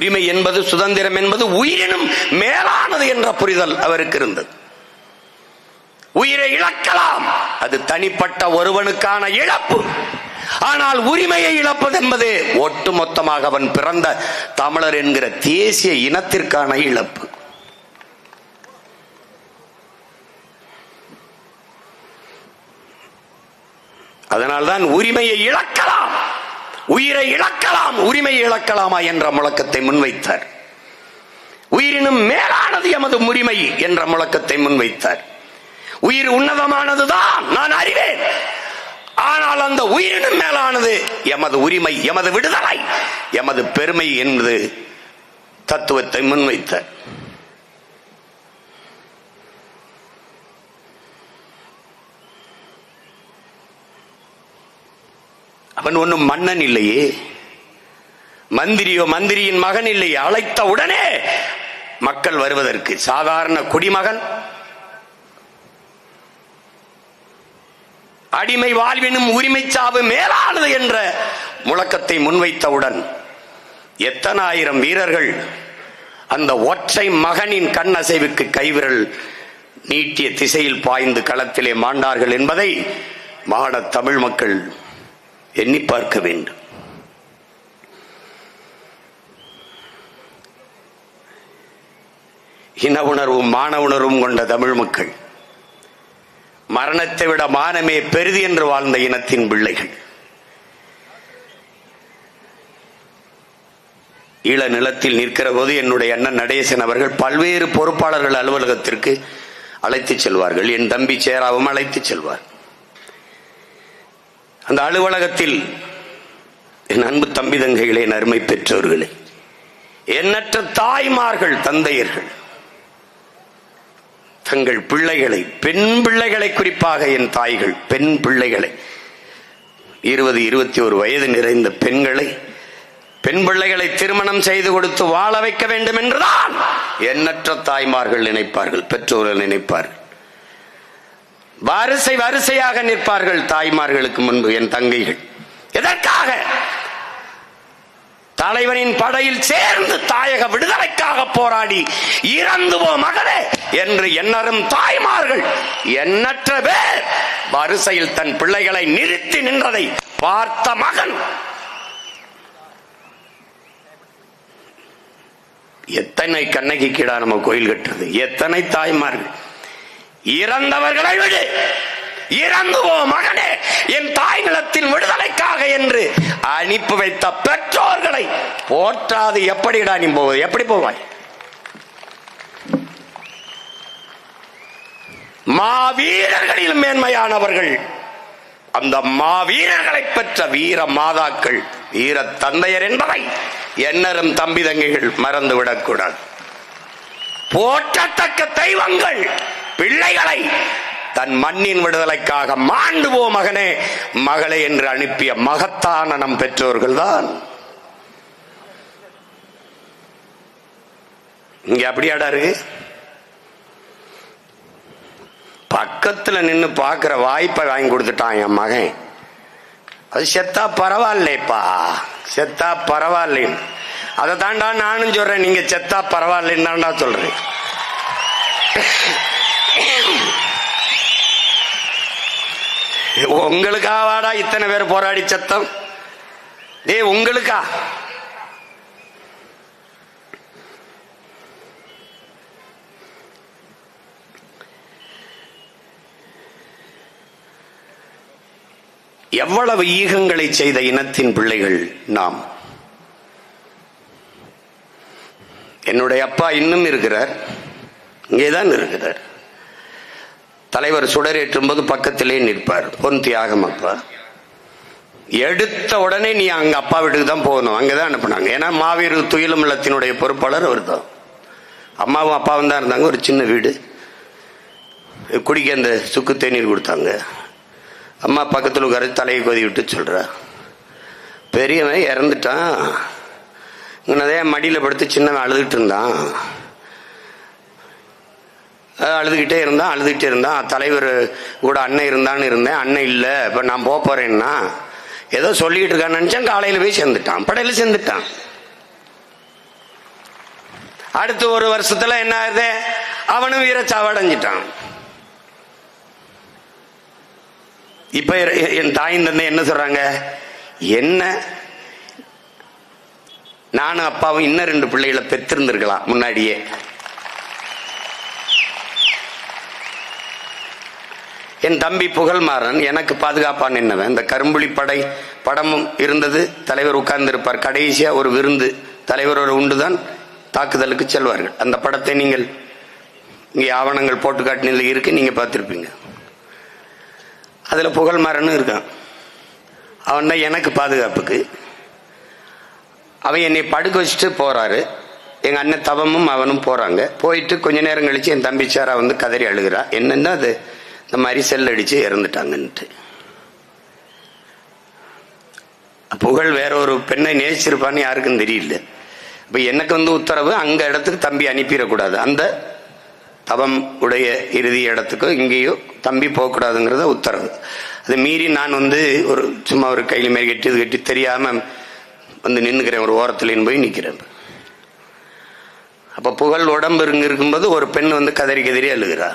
உரிமை என்பது, சுதந்திரம் என்பது உயிரினும் மேலானது என்ற புரிதல் அவருக்கு இருந்தது. உயிரை இழக்கலாம், அது தனிப்பட்ட ஒருவனுக்கான இழப்பு. ஆனால் உரிமையை இழப்பது என்பது ஒட்டுமொத்தமாக அவன் பிறந்த தமிழர் என்கிற தேசிய இனத்திற்கான இழப்பு. அதனால்தான் உரிமையை இழக்கலாம், உயிரை இழக்கலாம், உரிமையை இழக்கலாமா என்ற முழக்கத்தை முன்வைத்தார். உயிரினும் மேலானது எமது உரிமை என்ற முழக்கத்தை முன்வைத்தார். உயிர் உன்னதமானதுதான், நான் அறிவேன். ஆனால் அந்த உயிரினும் மேலானது எமது உரிமை, எமது விடுதலை, எமது பெருமை என்பது தத்துவத்தை முன்வைத்தார். அவன் ஒன்னும் மன்னன் இல்லையே, மந்திரியோ மந்திரியின் மகன் இல்லையே. அழைத்த உடனே மக்கள் வருவதற்கு சாதாரண குடிமகன் அடிமை வாழ்வினும் உரிமை சாவு மேலானது என்ற முழக்கத்தை முன்வைத்தவுடன் எத்தனை ஆயிரம் வீரர்கள் அந்த ஒற்றை மகனின் கண்ணசைவுக்கு கைவிரல் நீட்டிய திசையில் பாய்ந்து களத்திலே மாண்டார்கள் என்பதை மாட தமிழ் மக்கள் எண்ணி பார்க்க வேண்டும். இன உணர்வும் மான உணர்வும் கொண்ட தமிழ் மக்கள், மரணத்தை விட மானமே பெரிது என்று வாழ்ந்த இனத்தின் பிள்ளைகள், ஈழ நிலத்தில் நிற்கிற போது என்னுடைய அண்ணன் நடேசன் அவர்கள் பல்வேறு பொறுப்பாளர்கள் அலுவலகத்திற்கு அழைத்துச் செல்வார்கள். என் தம்பி சேராவும் அழைத்துச் செல்வார். அந்த அலுவலகத்தில் என் அன்பு தம்பி தங்கைகளே, அருமை பெற்றோர்களே, எண்ணற்ற தாய்மார்கள், தந்தையர்கள் தங்கள் பிள்ளைகளை, பெண் பிள்ளைகளை, குறிப்பாக என் தாய்கள் பெண் பிள்ளைகளை, 20, 21 வயது நிறைந்த பெண்களை, பெண் பிள்ளைகளை திருமணம் செய்து கொடுத்து வாழ வைக்க வேண்டும் என்றுதான் எண்ணற்ற தாய்மார்கள் நினைப்பார்கள், பெற்றோர்கள் நினைப்பார்கள். வரிசை வரிசையாக நிற்பார்கள் தாய்மார்களுக்கு முன்பு என் தங்கைகள். எதற்காக? தலைவனின் படையில் சேர்ந்து தாயக விடுதலைக்காக போராடி இறந்து போ மகனே என்று எண்ணரும் தாய்மார்கள் எண்ணற்ற பேர் வரிசையில் தன் பிள்ளைகளை நிறுத்தி நின்றதை பார்த்த மகன். எத்தனை கண்ணகி கீழா நம்ம கோயில் கட்டுறது, எத்தனை தாய்மார்கள். இறந்தவர்களை விடு, இறந்து போ மகனே என் தாய் நிலத்தின் விடுதலைக்காக என்று அனுப்பி வைத்த பெற்றோர்களை போற்றாது எப்படிடா நீ போவது? எப்படி போவாய்? மாவீரர்களில் மேன்மையானவர்கள், அந்த மாவீரர்களை பெற்ற வீர மாதாக்கள், வீர தந்தையர் என்பதை எண்ணரும் தம்பி தங்கைகள் மறந்துவிடக் கூடாது. போற்றத்தக்க தெய்வங்கள் பிள்ளைகளை தன் மண்ணின் விடுதலைக்காக மாண்டு போ மகனே மகளே என்று அனுப்பிய மகத்தான நம் பெற்றோர்கள் தான். இங்க அப்படியாடா இருக்கு? பக்கத்துல நின்னு பாக்குற வாய்ப்பை வாங்கி கொடுத்துட்டான் என் மகன். அது செத்தா பரவாயில்லைப்பா, செத்தா பரவாயில்லை. அதை தாண்டா நானும் சொல்றேன், நீங்க செத்தா பரவாயில்லைன்னு தாண்டா சொல்றேன். உங்களுக்காவாடா இத்தனை பேர் போராடி சத்தம்? உங்களுக்கா? எவ்வளவு ஈகங்களை செய்த இனத்தின் பிள்ளைகள் நாம். என்னுடைய அப்பா இன்னும் இருக்கிறார், இங்கேதான் இருக்கிறார். தலைவர் சுடரேற்றும் போது பக்கத்திலே நிற்பார். பொன் தியாகம் அப்பா. எடுத்த உடனே நீ அங்க அப்பா வீட்டுக்கு தான் போகணும், அங்கதான் அனுப்புனாங்க. ஏன்னா மாவீரர் துயிலும் இல்லத்தினுடைய பொறுப்பாளர் அவர் தான். அம்மாவும் அப்பாவும் தான் இருந்தாங்க. ஒரு சின்ன வீடு, குடிக்க அந்த சுக்கு தேநீர் கொடுத்தாங்க. அம்மா பக்கத்தில் உட்கார தலையை கொதி விட்டு சொல்ற, பெரியவன் இறந்துட்டான், நிறைய மடியில் படுத்து சின்னவன் அழுதுகிட்டு இருந்தான், அழுதுகிட்டே இருந்தான். தலைவர் கூட அண்ணன் இருந்தான்னு இருந்தேன், அண்ணன் இல்லை, இப்போ நான் போறேன்னா ஏதோ சொல்லிட்டு இருக்கான்னு நினைச்சேன். காலையில் போய் சேர்ந்துட்டான், படையில சேர்ந்துட்டான். அடுத்து ஒரு வருஷத்துல என்ன ஆகுது, அவனும் வீரச்சாவடைஞ்சிட்டான். இப்ப என் தாயின் தந்தை என்ன சொல்றாங்க, என்ன நானும் அப்பாவும் இன்னும் 2 பிள்ளைகளை பெற்றிருந்திருக்கலாம் முன்னாடியே. என் தம்பி புகழ்மாறன் எனக்கு பாதுகாப்பான் என்னவன். இந்த கரும்புலி படை படமும் இருந்தது. தலைவர் உட்கார்ந்து இருப்பார். கடைசியா ஒரு விருந்து தலைவரோட உண்டுதான் தாக்குதலுக்கு செல்வார்கள். அந்த படத்தை நீங்கள் இங்கே ஆவணங்கள் போட்டு காட்டினதுல இருக்கு, நீங்க பார்த்திருப்பீங்க. அதுல புகழ்மாறன் இருக்கான். அவன் தான் எனக்கு பாதுகாப்புக்கு. அவன் என்னை படுக்க வச்சுட்டு போறாரு. எங்க அண்ணன் தவமும் அவனும் போறாங்க. போயிட்டு கொஞ்ச நேரம் கழிச்சு என் தம்பி சாரா வந்து கதறி அழுகிறா. என்னன்னா அது இந்த மாதிரி செல் அடிச்சு இறந்துட்டாங்கன்ட்டு. புகழ் வேற ஒரு பெண்ணை நேசிச்சிருப்பான்னு யாருக்கும் தெரியல. இப்ப எனக்கு வந்து உத்தரவு, அங்க இடத்துக்கு தம்பி அனுப்பிடக்கூடாது, அந்த தவம் உடைய இறுதி இடத்துக்கோ இங்கேயோ தம்பி போகக்கூடாதுங்கிறத உத்தரவு. அதை மீறி நான் வந்து ஒரு சும்மா ஒரு கையில் மேல் கட்டி இது கட்டி தெரியாம வந்து நின்னுக்கிறேன். ஒரு ஓரத்துல போய் நிக்கிறேன். அப்ப புகழ் உடம்பு இருக்கும்போது ஒரு பெண் வந்து கதறி கதறி அழுகிறா.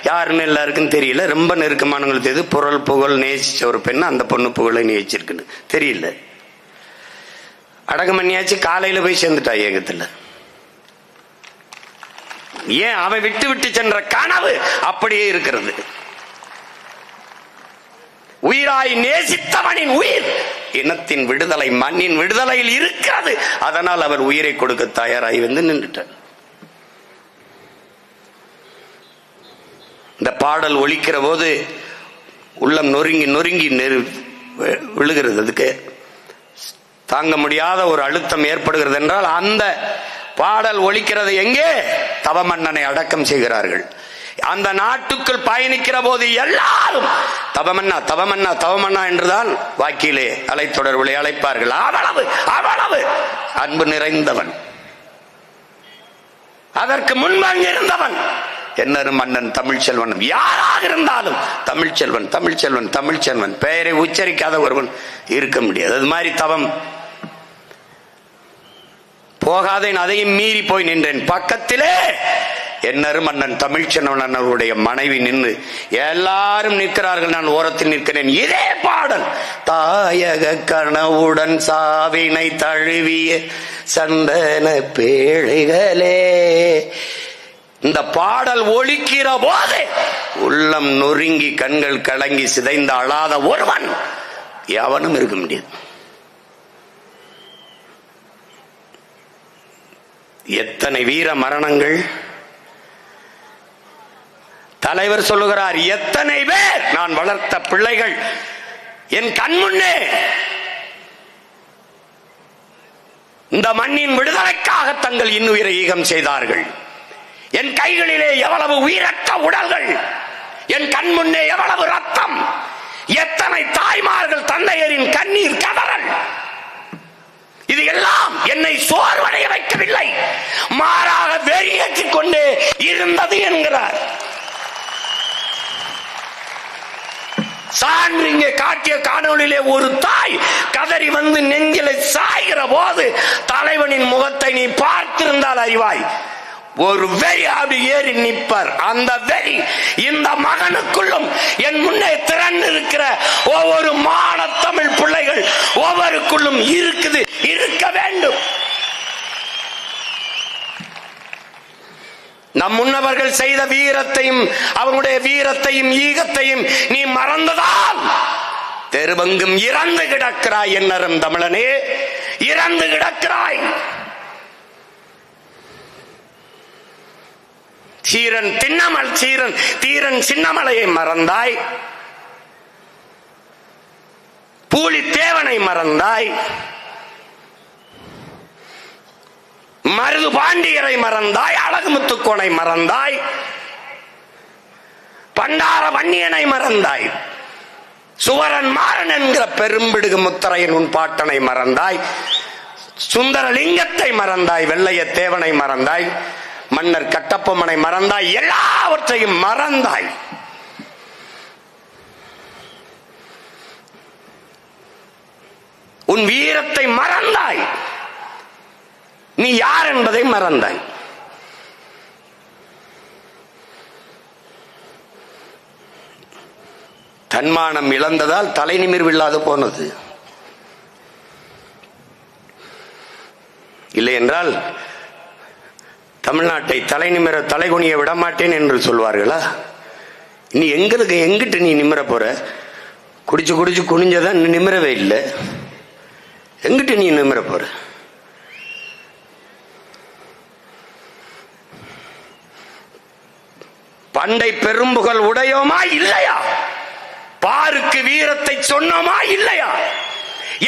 யாருன்னு எல்லாருக்கும் தெரியல. ரொம்ப நெருக்கமானவங்களுக்கு தெரியுது. புகழ் நேசிச்ச ஒரு பெண்ணு அந்த பொண்ணு புகழை நேசிச்சிருக்குன்னு தெரியல. அடக்கம் பண்ணியாச்சு. காலையில போய் சேர்ந்துட்டா ஏகத்துல. ஏன், அவன் விட்டு விட்டு சென்ற கனவு அப்படியே இருக்கிறது. உயிராய் நேசித்தவனின் உயிர் இனத்தின் விடுதலை, மண்ணின் விடுதலையில் இருக்கிறது. அதனால் அவர் உயிரை கொடுக்க தயாராகி வந்து நின்றுட்டார். இந்த பாடல் ஒலிக்கிற போது உள்ளம் நொறுங்கி நொறுங்கி விழுகிறது. அதுக்கு தாங்க முடியாத ஒரு அழுத்தம் ஏற்படுகிறது என்றால் அந்த பாடல் ஒலிக்கிறது எங்கே? தவமன்னனை அடக்கம் செய்கிறார்கள். அந்த நாட்டுக்குள் பயணிக்கிற போது எல்லாரும் தவமன்னா தவமன்னா தவமன்னா என்றுதான் வாக்கிலே அலைத்தொடர்புகளை அழைப்பார்கள். அவ்வளவு அவ்வளவு அன்பு நிறைந்தவன். அதற்கு முன்பாங்க இருந்தவன் என்ன மன்னன் தமிழ்ச்செல்வன். யாராக இருந்தாலும் தமிழ்ச்செல்வன் தமிழ்ச்செல்வன் தமிழ்ச்செல்வன் பெயரை உச்சரிக்காத ஒருவன் இருக்க முடியாது. அது மாதிரி தவம் போகாதேன், அதையும் மீறி போய் நின்றேன். பக்கத்திலே என்னரு மன்னன் தமிழ்ச்செல்வன் அவருடைய மனைவி நின்று எல்லாரும் நிற்கிறார்கள், நான் ஓரத்தில் நிற்கிறேன். இதே பாடல் தாயக கனவுடன் சாவினை தழுவிய சந்தன பேழைகளே. இந்த பாடல் ஒலிக்கிற போது உள்ளம் நொறுங்கி கண்கள் கலங்கி சிதைந்த அழாத ஒருவன் எவனும் இருக்க முடியாது. எத்தனை வீர மரணங்கள். தலைவர் சொல்லுகிறார், எத்தனை பேர் நான் வளர்த்த பிள்ளைகள் என் கண்முன்னே இந்த மண்ணின் விடுதலைக்காக தங்கள் இன்னுயிரை ஈகம் செய்தார்கள். என் கைகளிலே எவ்வளவு உயிரற்ற உடல்கள், என் கண்முன்னே எவ்வளவு ரத்தம், எத்தனை தாய்மார்கள் தந்தையரின் கண்ணீர் கதறல். இது எல்லாம் என்னை சோர்வடைய வைக்கவில்லை, மாறாக வெறியேற்றிக் கொண்டே இருந்தது என்கிறார். சான்று இங்கே காட்டிய காணொளியிலே ஒரு தாய் கதறி வந்து நெஞ்சிலை சாய்கிற போது தலைவனின் முகத்தை நீ பார்த்திருந்தால் அறிவாய். ஒரு வெறி அப்படி ஏறி நிற்பார். அந்த வெறி இந்த மகனுக்குள்ளும் என் முன்னே திறந்து இருக்கிற ஒவ்வொரு மான தமிழ் பிள்ளைகள் ஒவ்வொருக்குள்ளும் இருக்குது, இருக்க வேண்டும். நம் முன்னவர்கள் செய்த வீரத்தையும் அவனுடைய வீரத்தையும் ஈகத்தையும் நீ மறந்ததால் தெருவெங்கும் இறந்து கிடக்கிறாய். என்னரும் தமிழனே, இறந்து கிடக்கிறாய். தீரன் சின்னமலையை மறந்தாய், பூலித்தேவனை மறந்தாய், மருது பாண்டியரை மறந்தாய், அழகுமுத்துக்கோனை மறந்தாய், பண்டார வன்னியனை மறந்தாய், சுவரன் மாறன் என்கிற பெரும்பிடுகு முத்தரையன் உன் பாட்டனை மறந்தாய், சுந்தரலிங்கத்தை மறந்தாய், வெள்ளைய தேவனை மறந்தாய், மன்னர் கட்டப்பொம்மனை மறந்தாய், எல்லாவற்றையும் மறந்தாய். உன் வீரத்தை மறந்தாய். நீ யார் என்பதை மறந்தாய். தன்மானம் இழந்ததால் தலை நிமிர்வில்லாது போனது. இல்லை என்றால் தமிழ்நாட்டை தலை நிமிர தலைகுனிய விடமாட்டேன் என்று சொல்வார்களா? நீ எங்கிட்டு நீ நிமிர போற? குடிச்சு குடிச்சு குனிஞ்சதான் நிமிரவே இல்லை. எங்கிட்டு நீ நிமிர போற? பண்டை பெரும்புகள் உடையோமா இல்லையா? பாருக்கு வீரத்தை சொன்னோமா இல்லையா?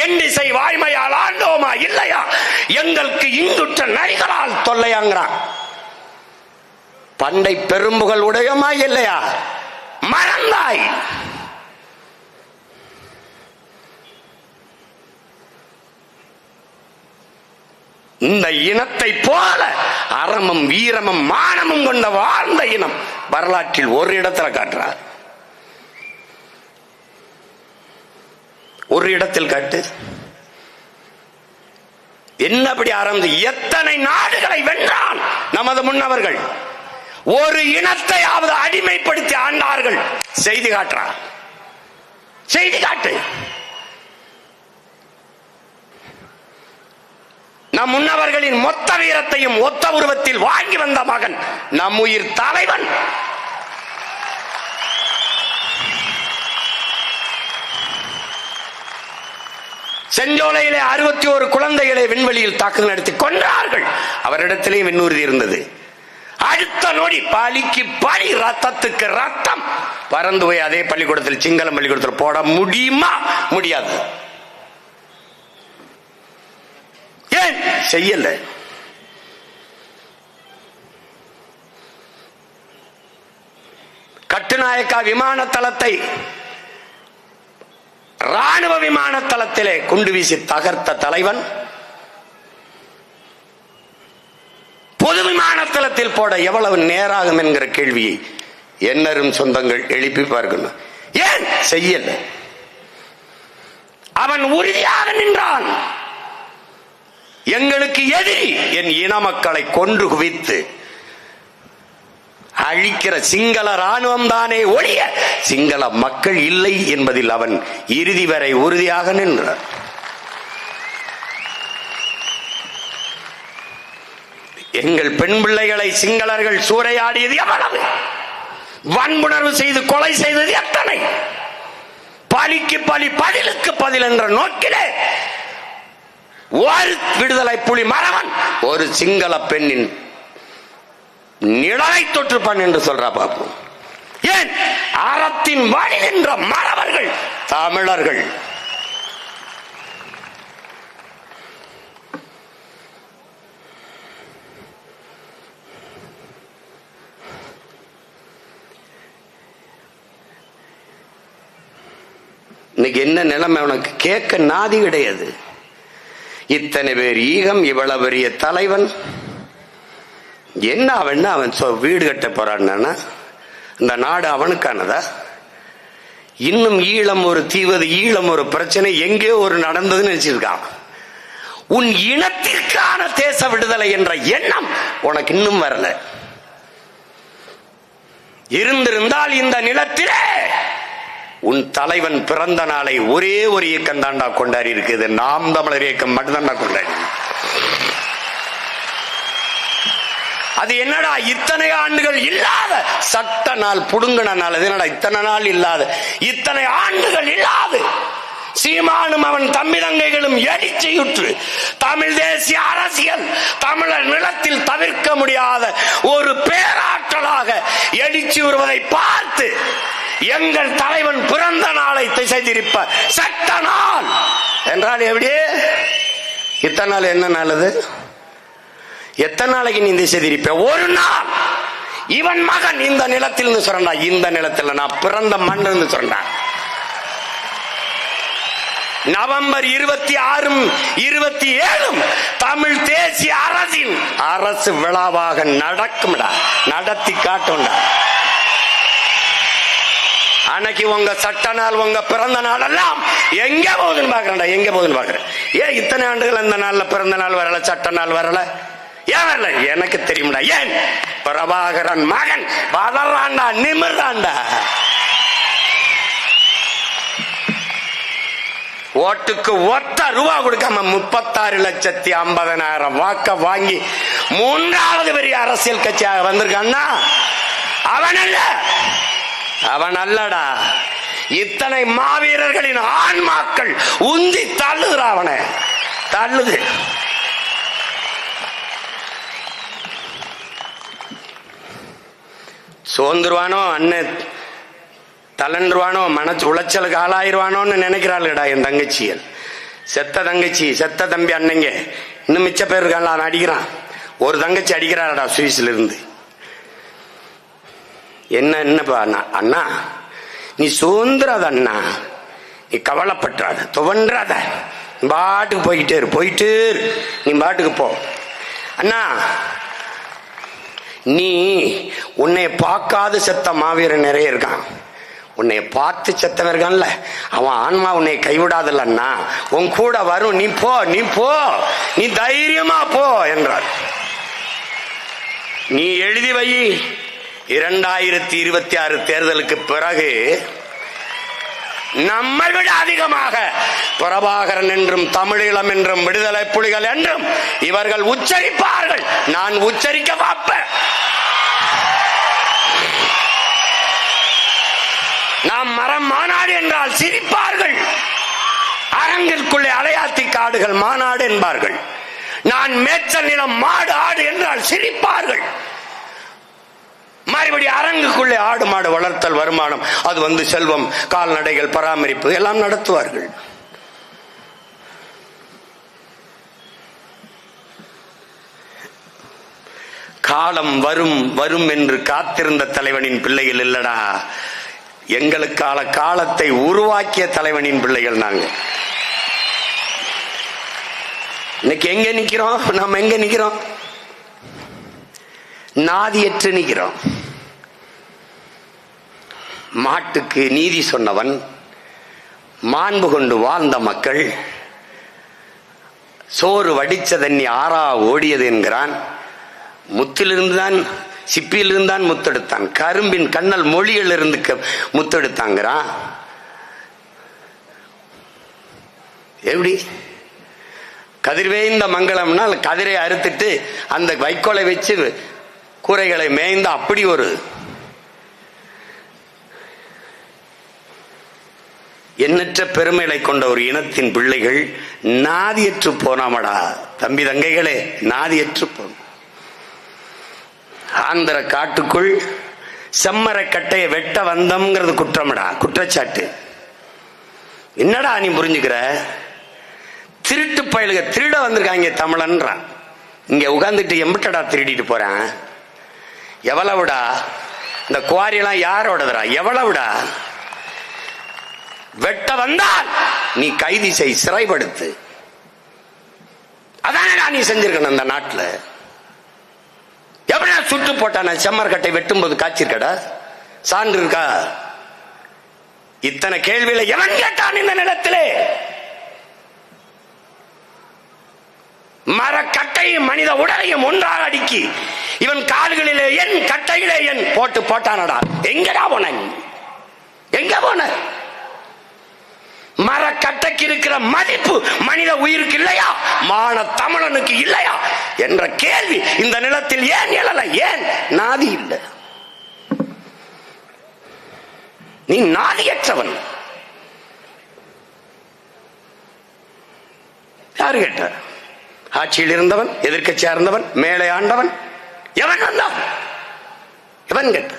எண்ணிசை வாய்மையால் ஆண்டோமா இல்லையா? எங்களுக்கு இங்குற்ற நரிகளால் தொல்லையாங்கிறான். பண்டை பெரும்புகள் உடையோமா இல்லையா? மறந்தாய். இந்த இனத்தை போல அறமும் வீரமும் மானமும் கொண்ட வாழ்ந்த இனம் வரலாற்றில் ஒரு இடத்துல காட்டுறார். ஒரு இடத்தில் காட்டு. என்னபடி ஆரம்பி எத்தனை நாடுகளை வென்றான் நமது முன்னவர்கள். ஒரு இனத்தையாவது அடிமைப்படுத்தி ஆண்டார்கள். செய்தி காட்டுறார். செய்தி காட்டு. நம் முன்னவர்களின் மொத்த வீரத்தையும் ஒத்த உருவத்தில் வாங்கி வந்த மகன் நம் உயிர் தலைவன். செஞ்சோலையிலே 61 குழந்தைகளை விண்வெளியில் தாக்குதல் நடத்தி கொன்றார்கள். அவரிடத்திலே விண்ணூர்தி இருந்தது. அடுத்த நொடி பலிக்கு பலி, ரத்தத்துக்கு ரத்தம். பறந்து போய் அதே பள்ளிக்கூடத்தில், சிங்களம் பள்ளிக்கூடத்தில் போட முடியுமா? முடியாது. ஏன் செய்யல? கட்டுநாயக்கா விமான தளத்தை ராணுவ விமான தளத்திலே குண்டு வீசி தகர்த்த தலைவன் பொது விமான தளத்தில் போட எவ்வளவு நேராகும் என்கிற கேள்வியை என்னரும் சொந்தங்கள் எழுப்பி பார்க்கணும். ஏன் செய்யல? அவன் உறுதியாக நின்றான். எங்களுக்கு எதிரி என் இன மக்களை கொன்று குவித்து அழிக்கிற சிங்கள ராணுவம் தானே ஒழிய சிங்கள மக்கள் இல்லை என்பதில் அவன் இறுதி வரை உறுதியாக நின்றார். எங்கள் பெண் பிள்ளைகளை சிங்களர்கள் சூறையாடியது எவ்வளவு? வன்புணர்வு செய்து கொலை செய்தது எத்தனை? பலிக்கு பலி, பதிலுக்கு பதில் என்ற நோக்கிலே ஒரு விடுதலை புலி மறவன் ஒரு சிங்கள பெண்ணின் நிழலை தொற்றுப்பான் என்று சொல்றா பாப்போம். ஏன்? அறத்தின் வழி என்ற மறவர்கள் தமிழர்கள். இன்னைக்கு என்ன நிலைமை? உனக்கு கேட்க நாதி கிடையாது. இத்தனை பேர் ஈகம், இவ்வளவு பெரிய தலைவன். என்ன அவன் வீடு கட்ட போறான்னா இந்த நாடு அவனுக்கானதா? இன்னும் ஈழம் ஒரு தீவது, ஈழம் ஒரு பிரச்சனை எங்கே ஒரு நடந்ததுன்னு நினைச்சிருக்கான். உன் இனத்திற்கான தேச விடுதலை என்ற எண்ணம் உனக்கு இன்னும் வரல. இருந்திருந்தால் இந்த நிலத்திலே உன் தலைவன் பிறந்த நாளை ஒரே ஒரு இயக்கம் தாண்டா கொண்டாடி இருக்குது. நாம் தமிழர் இயக்கம் மட்டும்தாண்டா கொண்டாடி. அது என்னடா இத்தனை ஆண்டுகள் இல்லாத சட்ட நாள் புடுங்கின நாள்? அது என்னடா இத்தனை நாள் இல்லாத, இத்தனை ஆண்டுகள் இல்லாது சீமானும் அவன் தம்பி தங்கைகளும் எழுச்சியுற்று தமிழ் தேசிய அரசியல் தமிழர் நிலத்தில் தவிர்க்க முடியாத ஒரு பேராற்றலாக எழுச்சி வருவதை பார்த்து எங்கள் தலைவன் பிறந்த நாளை திசை திருப்ப சட்ட நாள் என்றால் எப்படியே? இத்தனை நாள் என்ன நல்லது? எத்தனை நாளைக்கு நீ திசை திருப்ப? ஒரு நாள். இவன் மகன் இந்த நிலத்தில் சொல்றா, இந்த நிலத்தில் நான் பிறந்த மண் சொல்றா. நவம்பர் 26, 27 தமிழ் தேசிய அரசின் அரசு விழாவாக நடக்கும்டா, நடத்தி காட்டும்டா. அன்னைக்கு உங்க சட்ட நாள், உங்க பிறந்த நாள் எல்லாம் எங்க போகுதுன்னு பாக்குறேன்டா, எங்க போகுதுன்னு பாக்குறேன். ஏன் இத்தனை ஆண்டுகள் அந்த நாள்ல பிறந்த நாள் வரல, சட்ட நாள் வரல? ஏன் வரல? எனக்கு தெரியும்டா. ஏன்? பிரபாகரன் மகன் வளர்றான்டா, நிமிர்றான்டா. ஓட்டுக்கு ஒத்த ரூபா கொடுக்காம 36,50,000 வாக்க வாங்கி 3வது பெரிய அரசியல் கட்சியாக வந்திருக்கான்னா அவன் அல்ல, அவன் அல்லடா. இத்தனை மாவீரர்களின் ஆன்மாக்கள் உந்தி தள்ளுகிற அவனை தள்ளுது. சோர்ந்துருவானோ, அண்ணன் தளன்றுவானோ, மன உளைச்சலுக்கு ஆளாயிருவானோன்னு நினைக்கிறாள்டா என் தங்கச்சிகள். செத்த தங்கச்சி, செத்த தம்பி அண்ணங்க இன்னும் மிச்ச பேர் இருக்கான்ல, அவன் அடிக்கிறான். ஒரு தங்கச்சி அடிக்கிறாடா சுவிஸ்ல இருந்து. என்னப்பா அண்ணா, நீ சுதந்திராத அண்ணா, நீ கவலைப்பட்டாத, துவன்றாத, பாட்டுக்கு போயிட்டே இரு, நீ பாட்டுக்கு போ அண்ணா. நீ உன்னை பார்க்காத செத்த மாவீரன் நிறைய இருக்கான், உன்னை பார்த்து செத்தவன் இருக்கான்ல, அவன் ஆன்மா உன்னை கைவிடாதல்ல அண்ணா, உன் கூட வரும், நீ போ, நீ தைரியமா போ என்றார். நீ எழுதி வை, 2026 தேர்தலுக்கு பிறகு நம்மை விட அதிகமாக பிரபாகரன் என்றும் தமிழீழம் என்றும் விடுதலை புலிகள் என்றும் இவர்கள் உச்சரிப்பார்கள். நான் உச்சரிக்க பார்ப்பேன். நாம் மரம் மாநாடு என்றால் சிரிப்பார்கள். அரங்கிற்குள்ளே அலையாத்தி காடுகள் மாநாடு என்பார்கள். நான் மேய்ச்சல் நிலம் மாடு ஆடு என்றால் சிரிப்பார்கள். மறுபடி அரங்குக்குள்ளே ஆடு மாடு வளர்த்தல் வருமானம், அது செல்வம், கால்நடைகள் பராமரிப்பு எல்லாம் நடத்துவார்கள். காலம் வரும் வரும் என்று காத்திருந்த தலைவனின் பிள்ளைகள் இல்லடா, எங்களுக்கான காலத்தை உருவாக்கிய தலைவனின் பிள்ளைகள் நாங்க. இன்னைக்கு எங்க நிக்கிறோம்? நாம் எங்க நிக்கிறோம்? நாதியற்று நிக்கிறோம். மாட்டுக்கு நீதி சொன்னவன், மாண்பு கொண்டு வாழ்ந்த மக்கள், சோறு வடிச்ச தண்ணி ஆறா ஓடியது என்கிறான். முத்திலிருந்துதான், சிப்பியிலிருந்தான் முத்தெடுத்தான், கரும்பின் கண்ணல் மொழியில் இருந்து முத்தெடுத்தாங்கிறான். எப்படி? கதிர்வேய்ந்த மங்களம்னா கதிரை அறுத்துட்டு அந்த வைக்கோலை வச்சு கூரைகளை மேய்ந்த அப்படி ஒரு எண்ணற்ற பெருமைகளை கொண்ட ஒரு இனத்தின் பிள்ளைகள் நாதியற்று போனாமடா தம்பி தங்கைகளே, நாதியற்று போன. ஆந்திர காட்டுக்குள் செம்மர கட்டையை வெட்ட வந்தம்ங்கிறது குற்றமடா, குற்றச்சாட்டு. என்னடா நீ புரிஞ்சுக்கிற? திருட்டு பயலுக திருட வந்திருக்காங்க தமிழன்றான். இங்க உட்கார்ந்துட்டு எம்பிட்டடா திருடிட்டு போறான்? எவ்வளவுடா? இந்த குவாரியெல்லாம் யாரோடதுடா? எவ்வளவுடா? வெட்ட வந்தால் நீ கைதி செய், சிறைப்படுத்து. அதானடா நீ செஞ்சிருக்கணும் அந்த நாட்டுல. எப்படியா சுட்டு போட்டான செம்மர்கட்டை வெட்டும் போது காய்ச்சிருக்கடா? சான்று இருக்கா? இத்தனை கேள்வியில எவன் கேட்டான் இந்த நிலத்திலே? மரக்கட்டையும் மனித உடலையும் ஒன்றாக அடுக்கி இவன் கால்களிலே என் கட்டையிலே என் போட்டு போட்டானடா. எங்கடா போன? எங்க போன? மரக்கட்டைக்கு இருக்கிற மதிப்பு மனித உயிருக்கு இல்லையா? மான தமிழனுக்கு இல்லையா என்ற கேள்வி இந்த நிலத்தில் ஏன் எழல? ஏன் நாதி இல்லை? நீ நாதியற்றவன். யாரு கேட்ட? ஆட்சியில் இருந்தவன், எதிர்க்கட்சியா இருந்தவன், மேலே ஆண்டவன், எவன் வந்தான்? எவன் கேட்ட?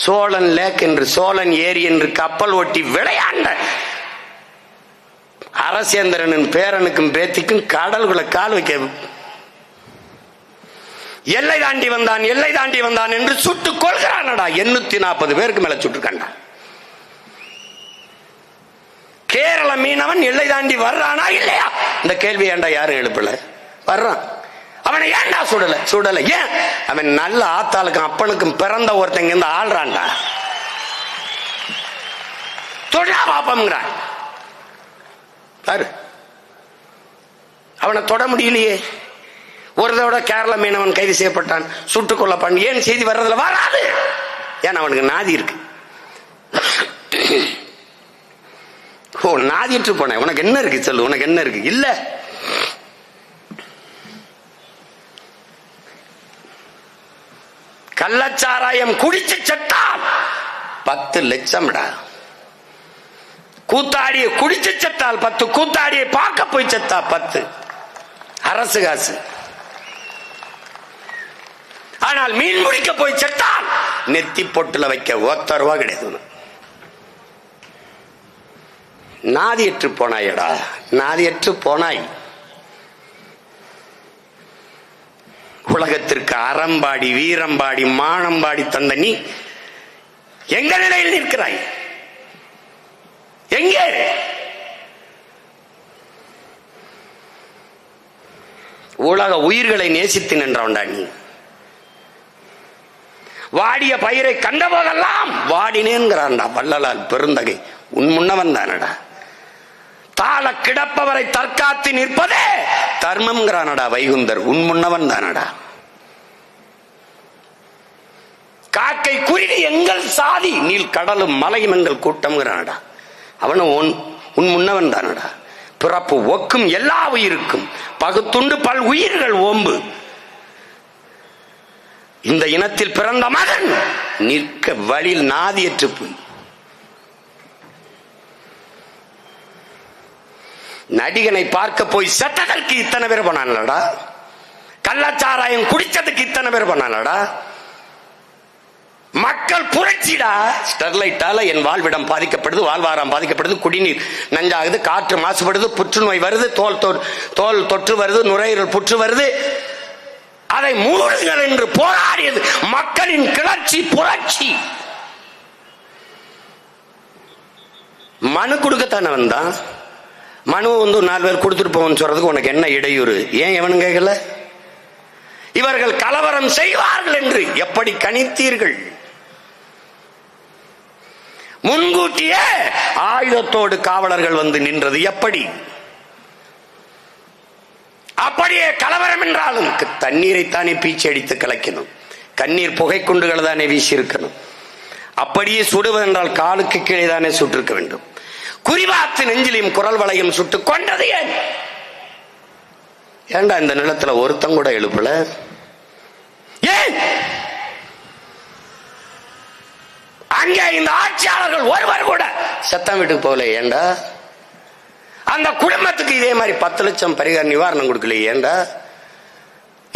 சோழன் லேக் என்று, சோழன் ஏரி என்று கப்பல் ஓட்டி விளையாண்ட அரசேந்திரனின் பேரனுக்கும் பேத்திக்கும் கடல்குள்ள கால் வைக்க எல்லை தாண்டி வந்தான், எல்லை தாண்டி வந்தான் என்று சுட்டுக் கொள்கிறானடா. 840 பேருக்கு மேல சுட்டுக்கண்டா. கேரள மீனவன் எல்லை தாண்டி வர்றானா இல்லையா? இந்த கேள்வி ஏண்டா யாரும் எழுப்பல? வர்றான். அவனை ஏன்டா சுடல? சுடல ஏன்? அவன் நல்ல ஆத்தாளுக்கும் அப்பனுக்கும் பிறந்த ஒருத்தங்க இருந்து ஆள்றான்டா. தொடா பாப்பம்ங்கிறான் பாரு. அவனை தொட முடியலையே. ஒரு தடவை கேரள மீனவன் கைது செய்யப்பட்டான், சுட்டுக் கொல்லப்பட்டான். ஏன் செய்தி வர்றதுல வராது? ஏன் அவனுக்கு நாதி இருக்கு. ஓ, நாதிட்டு போன உனக்கு என்ன இருக்கு சொல்லு, உனக்கு என்ன இருக்கு? இல்ல, கள்ளச்சாராயம் குடிச்சு செத்தால் 10 லட்சம்டா. கூத்தாடியை குடிச்சு செத்தால் 10, கூத்தாடியை பார்க்க போய் செத்தா 10, அரசு காசு. ஆனால் மீன் முடிக்க போய் செத்தால் நெத்தி பொட்டுல வைக்க 1 ரூபா கிடையாது. நாதியற்று போனாயடா, நாதியற்று போனாய். உலகத்திற்கு அறம்பாடி வீரம்பாடி மானம்பாடி தந்த நீ எங்க நிலையில் நிற்கிறாய்? எங்கே? உலக உயிர்களை நேசித்து நின்றவன்டா நீ. வாடிய பயிரை கண்ட போதெல்லாம் வாடினேன்கிறான்டா வள்ளலால் பெருந்தகை. உன் முன்னவன் தானடா. தாள கிடப்பவரை தற்காத்து நிற்பதே தர்மம்ங்கிறானடா வைகுந்தர். உன் முன்னவன் தானடா. காக்கை குருவி எங்கள் சாதி, நீல் கடலும் மலையும் எங்கள் கூட்டம்ங்கிறானடா. அவனும் உன் முன்னவன் தானடா. பிறப்பு ஒக்கும் எல்லா உயிருக்கும் பகுத்துண்டு பல் உயிர்கள் ஓம்பு. இந்த இனத்தில் பிறந்த மகன் நிற்க வழியில் நாதியற்று போய் நடிகனை பார்க்க போய் செத்ததற்கு இத்தனை பேர் பண்ணானடா. கள்ளச்சாராயம் குடிச்சதுக்கு இத்தனை பேர் பண்ணானடா. மக்கள் புரட்சிடா. ஸ்டெர்லைட்டால என் வாழ்விடம் பாதிக்கப்படுது, வாழ்வாரம் பாதிக்கப்படுது, குடிநீர் நஞ்சாகுது, காற்று மாசுபடுது, புற்றுநோய் வருது, தோல் தொற்று வருது, நுரையீரல் புற்று வருது. அதை மூடுங்கள் என்று போராடியது மக்களின் கிளர்ச்சி, புரட்சி. மனு கொடுக்கத்தானே வந்தான். மனு 4 பேர் கொடுத்துட்டு போவோம்னு சொல்றதுக்கு உனக்கு என்ன இடையூறு? ஏன் எவனும் கேட்கல? இவர்கள் கலவரம் செய்வார்கள் என்று எப்படி கணித்தீர்கள்? முன்கூட்டியே ஆயுதத்தோடு காவலர்கள் வந்து நின்றது எப்படி? அப்படியே கலவரம் என்றாலும் தண்ணீரைத்தானே பீச்சி அடித்து கலக்கணும், கண்ணீர் புகை குண்டுகள் தானே வீசி இருக்கணும். அப்படியே சுடுவதென்றால் காலுக்கு கீழே தானே சுட்டிருக்க வேண்டும். குறிவாத்து நெஞ்சிலையும் குரல் வளையும் சுட்டு கொண்டது ஏன்? ஏண்டா இந்த நிலத்துல ஒருத்தம் கூட எழுப்பல? ஏன் அங்கே இந்த ஆட்சியாளர்கள் ஒருவர் கூட சத்தம் வீட்டுக்கு போகல? ஏண்டா அந்த குடும்பத்துக்கு இதே மாதிரி 10 லட்சம் பரிகார நிவாரணம் கொடுக்கல? ஏண்டா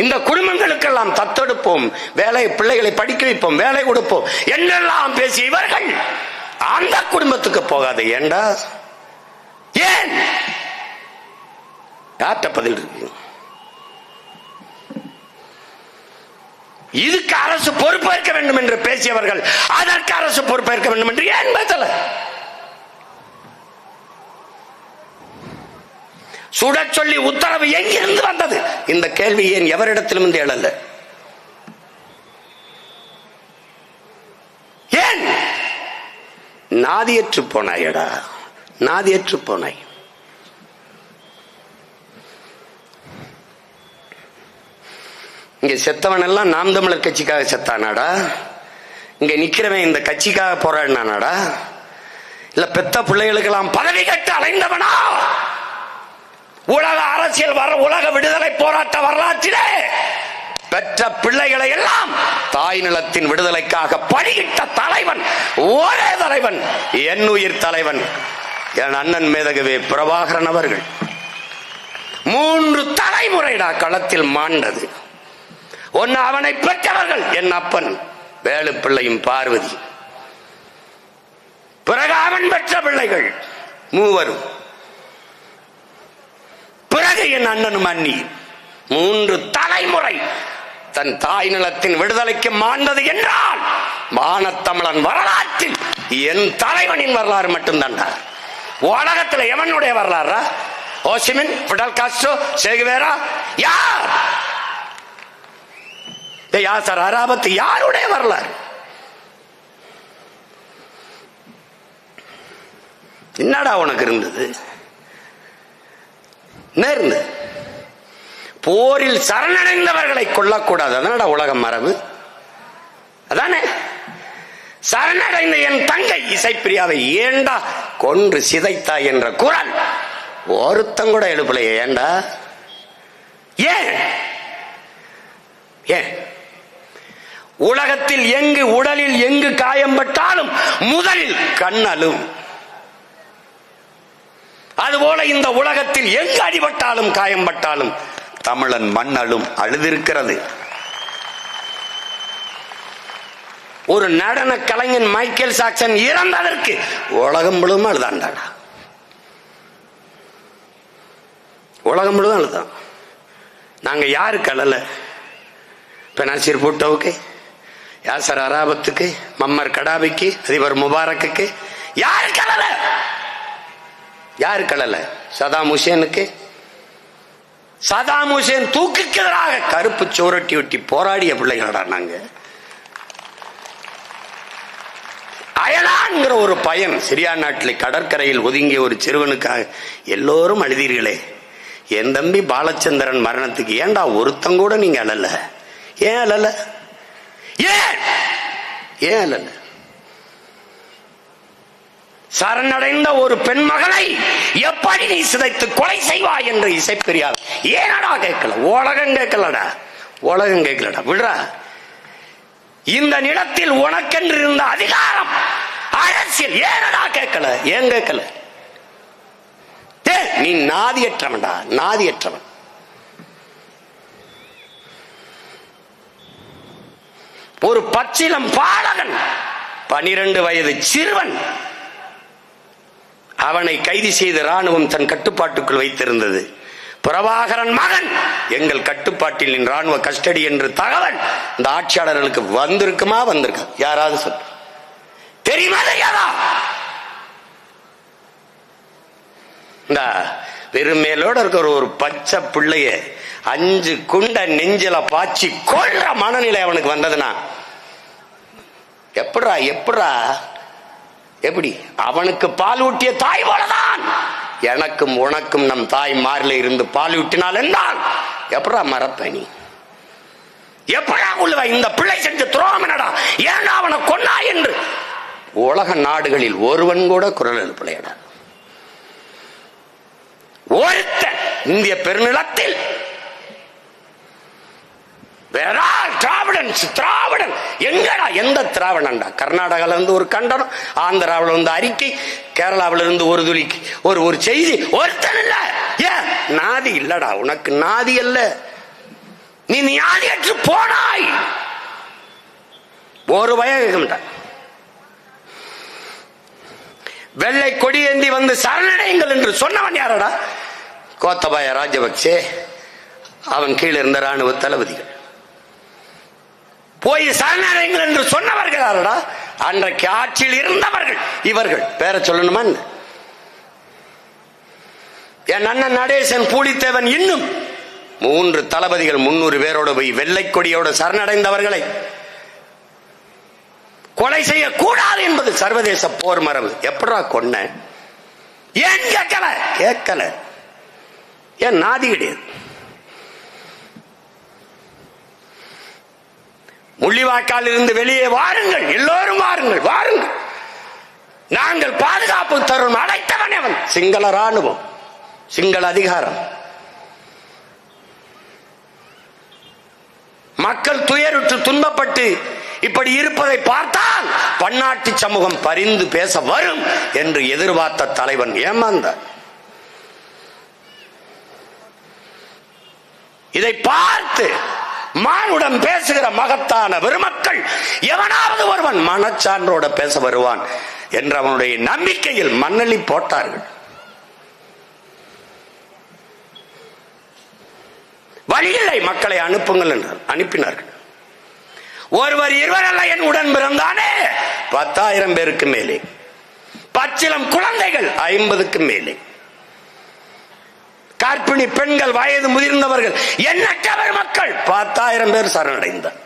இந்த குடும்பங்களுக்கெல்லாம் தத்தெடுப்போம், வேலை பிள்ளைகளை படிக்க வைப்போம், வேலை கொடுப்போம் என்றெல்லாம் பேசிய இவர்கள் அந்த குடும்பத்துக்கு போகாத? ஏண்டா? ஏன்? யார்கிட்ட பதில் இருக்கு? இதுக்கு அரசு பொறுப்பேற்க வேண்டும் என்று பேசியவர்கள் அதற்கு அரசு பொறுப்பேற்க வேண்டும் என்று ஏன் பேசல? சுட சொல்லி உத்தரவு எங்கிருந்து வந்தது? இந்த கேள்வி ஏன் எவரிடத்திலும் இருந்து எழல? ஏன்? நாதியற்று போனாயடா, நாதியற்று போனாய். இங்க செத்தவன் எல்லாம் நாம் தமிழர் கட்சிக்காக செத்தானாடா? இங்க நிக்கிறவன் இந்த கட்சிக்காக போராடினானாடா? இல்ல பெத்த பிள்ளைகளுக்கெல்லாம் பதவி கட்டு அலைந்தவனா? உலக அரசியல் உலக விடுதலை போராட்ட வரலாற்றிலே பெற்ற பிள்ளைகளை எல்லாம் தாய் நிலத்தின் விடுதலைக்காக பணியிட்ட தலைவன், ஒரே தலைவன், என் உயிர் தலைவன் என் அண்ணன் மேதகவே பிரபாகரன் அவர்கள். 3 தலைமுறைடா களத்தில் மாண்டது. ஒன்னு அவனை பெற்றவர்கள் என் அப்பன் வேலு பிள்ளையும் பார்வதி, பிறகு அவன் பெற்ற பிள்ளைகள் 3, பிறகு என் அண்ணனும் அண்ணி. 3 தலைமுறை தன் தாய் நிலத்தின் விடுதலைக்கு மாண்டது என்றால் மானத்தமிழன் வரலாற்றில் என் தலைவனின் வரலாறு மட்டும்தான். உலகத்தில் எவனுடைய வரலாறா? Ho Chi Minh, Fidel Castro, Che Guevara? யார்? யாசர் அராபத் யாருடைய வரலாறு? என்னடா உனக்கு இருந்தது? நேர்ந்து போரில் சரணடைந்தவர்களை கொல்லக்கூடாது, அதனடா உலக மரபு. அதானே சரணடைந்த என் தங்கை இசைப்பிரியாவை ஏண்டா கொன்று சிதைத்தாய் என்ற குரல் ஒருத்தம் கூட எழுப்பலையே. ஏண்டா? ஏன்? ஏன்? உலகத்தில் எங்கு உடலில் எங்கு காயம்பட்டாலும் முதலில் கண்ணலும். அதுபோல இந்த உலகத்தில் எங்கு அடிபட்டாலும் காயம்பட்டாலும் தமிழன் மண்ணலும் அழுதிருக்கிறது. ஒரு நடன கலைஞன் மைக்கேல் ஜாக்சன் இறந்ததற்கு உலகம் முழுவதும் அழுதாண்டாடா. உலகம் முழுவதும் அழுதான். நாங்க யாருக்கு அழல? பெனாசிர் பூட்டோவுக்கு, யாசர் அராபத்துக்கு, மம்மர் கடாபிக்கு, அதிபர் முபாரக்குக்கு யாருக்கு அழல? யாருக்கு அழல? சதாம் ஹுசேனுக்கு. சதாம் ஹுசேன் தூக்குக்கு எதிராக கருப்பு சோரட்டி ஒட்டி போராடிய பிள்ளைகளடா நாங்க. அயலான்கிற ஒரு பையன் சிரியா நாட்டில் கடற்கரையில் ஒதுங்கிய ஒரு சிறுவனுக்காக எல்லோரும் அழுதீர்களே. என் தம்பி பாலச்சந்திரன் மரணத்துக்கு ஏண்டா ஒருத்தங்கூட நீங்க அழல? ஏன் அழல? ஏன் ஏன் அழல? சரணடைந்த ஒரு பெண் மகளை எப்படி நீ சிதைத்து கொலை செய்வாய் என்று இசைப்பிரியார் ஏனடா கேட்கல? உலகம் கேட்கலடா, உலகம் கேட்கலடா. விடுறா. இந்த நிலத்தில் உனக்கென்று இருந்த அதிகாரம் அரசியல் ஏனடா கேட்கல? ஏன் கேட்கல? நீ நாதியற்றவன்டா, நாதியற்றவன். ஒரு பச்சிலம் பாலகன், 12 வயது சிறுவன், அவனை கைது செய்த ராணுவம் தன் கட்டுப்பாட்டுக்குள் வைத்திருந்தது. பிரபாகரன் மகன் எங்கள் கட்டுப்பாட்டில் ராணுவ கஸ்டடி என்று தகவல் இந்த ஆட்சியாளர்களுக்கு வந்திருக்குமா? வந்திருக்கா? யாராவது சொல்ல தெரியுமா? தெரியாதா? இந்த பெருமேலோட இருக்கிற ஒரு பச்சை பிள்ளைய 5 குண்ட நெஞ்சில பாய்ச்சி கொள்ற மனநிலை அவனுக்கு வந்ததுன்னா எப்படா? எப்படா? எப்படி? அவனுக்கு பால் ஊட்டிய தாய் போலதான் எனக்கும் உனக்கும் நம் தாய் மாறில இருந்து பால் ஊட்டினால் என்றால் எப்படா மறப்ப? நீ எப்படா உள்ளவ? இந்த பிள்ளை செஞ்ச துரோகம் என்னடா? ஏன்னா அவனை கொன்னா என்று உலக நாடுகளில் ஒருவன் கூட குரல் எழுப்பலையடா. ஒருத்த இந்திய பெருநிலத்தில் திராவிடன் எங்கடா? எந்த திராவிடன்டா? கர்நாடகால இருந்து ஒரு கண்டனம், ஆந்திராவில் இருந்து அறிக்கை, கேரளாவில் இருந்து ஒரு துளிக்கு ஒரு செய்தி. ஒருத்தன் இல்ல. ஏன்? நாதி இல்லடா உனக்கு. நாதி அல்ல, நீ நாதியற்று போனாய். ஒரு பயம். வெள்ளை கொடியேந்தி வந்து சரணடைங்கள் என்று சொன்னவன் யாரடா? கோத்தபாய ராஜபக்சே, அவன் கீழே இருந்த ராணுவ தளபதிகள். போய் சரணடைங்கள் என்று சொன்னவர்கள் யாரடா? அன்றைக்கு ஆட்சியில் இருந்தவர்கள். இவர்கள் பேரை சொல்லணுமா? என் அண்ணன் நடேசன், பூலித்தேவன், இன்னும் 3 தளபதிகள் 300 பேரோடு போய் வெள்ளை கொடியோடு சரணடைந்தவர்களை கொலை செய்யக்கூடாது என்பது சர்வதேச போர் மரபு. எப்படா கொன்ன? ஏன் கேட்கல? கேட்கல. ஏன்? நாதி கிடையாது. முள்ளிவாய்க்கால் இருந்து வெளியே வாருங்கள், எல்லோரும் வாருங்கள், வாருங்கள், நாங்கள் பாதுகாப்பு தரும். அழைத்தவன் அவன் சிங்கள ராணுவம், சிங்கள அதிகாரம். மக்கள் துயருற்று துன்பப்பட்டு இப்படி இருப்பதை பார்த்தால் பன்னாட்டு சமூகம் பரிந்து பேச வரும் என்று எதிர்பார்த்த தலைவன் ஏமாந்தார். இதை பார்த்து மானுடன் பேசுகிற மகத்தான பெருமக்கள் எவனாவது ஒருவன் மனச்சான்றோட பேச வருவான் என்ற அவனுடைய நம்பிக்கையில் மண்ணலி போட்டார்கள். வழியில்லை, மக்களை அனுப்புங்கள் என்றார். அனுப்பினார்கள். ஒருவர் இருவர் அல்ல, என் உடன் பிறந்தானே 10,000 பேருக்கு மேலே, பச்சிலம் குழந்தைகள் 50க்கு மேலே, கர்ப்பிணி பெண்கள், வயது முதிர்ந்தவர்கள், எண்ணற்ற மக்கள் 10,000 பேர் சரணடைந்தார்.